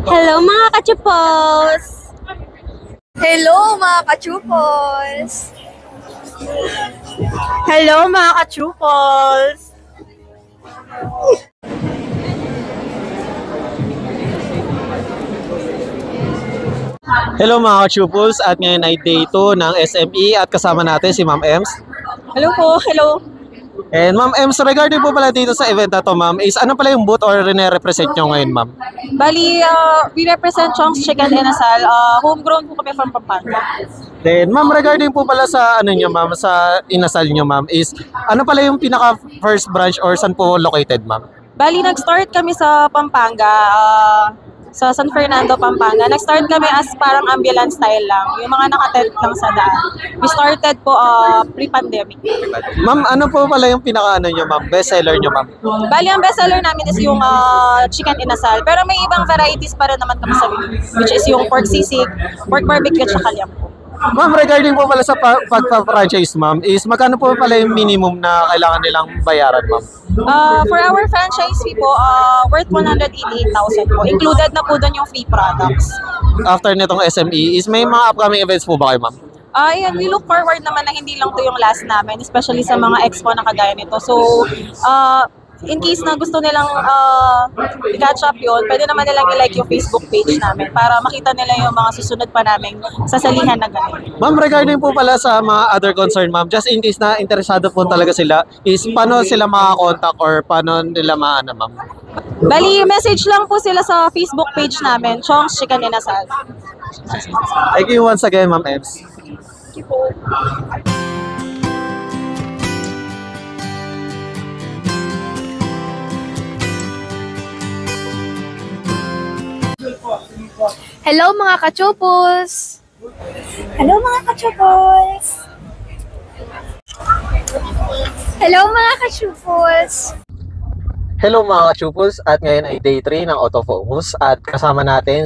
Hello mga kachupos! Hello mga kachupos! Hello mga kachupos! Hello mga ka-Chupos, at ngayon ay day 2 ng SME at kasama natin si Ma'am Ems. Hello po, hello! And Ma'am Ems, regarding po pala dito sa event na to, Ma'am, is ano pala yung booth or rene-represent nyo ngayon, Ma'am? Bali, we represent Chong's Chicken Inasal. Homegrown po kami from Pampanga. Then Ma'am, regarding po pala sa ano nyo, Ma'am, sa inasal nyo, Ma'am, is ano pala yung pinaka first branch or saan po located, Ma'am? Bali, nag-start kami sa Pampanga, sa San Fernando, Pampanga. Nag-start kami as parang ambulance style lang, yung mga nakatent lang sa daan. We started po pre-pandemic. Ma'am, ano po pala yung pinaka ano nyo, Ma'am, best seller nyo, Ma'am? Bali, ang bestseller namin is yung chicken inasal. Pero may ibang varieties pa rin naman kami sa menu, which is yung pork sisig, pork barbecue, at saka liampo. Ma'am, regarding po pala sa pagpa-franchise, Ma'am, is magkano po pala yung minimum na kailangan nilang bayaran, Ma'am? For our franchise fee po, worth 188,000 po. Included na po doon yung free products. After nitong SME, is may mga upcoming events po ba kayo, Ma'am? Ayan, we look forward naman na hindi lang to yung last namin, especially sa mga expo na kagaya nito. So, in case na gusto nilang i-catch up yun, pwede naman nilang i-like yung Facebook page namin para makita nila yung mga susunod pa namin sasalihan na gano'n. Ma'am, regarding po pala sa mga other concern, Ma'am, just in case na interesado po talaga sila, is paano sila makakontakt or paano nila maana, Ma'am? Bali, message lang po sila sa Facebook page namin, Chong's Chicken Inasal. Thank you once again, Ma'am Ems. Thank you po. Hello mga kachupos! Hello mga kachupos! Hello mga kachupos! Hello mga ka-Chupos, at ngayon ay day 3 ng Autofocus at kasama natin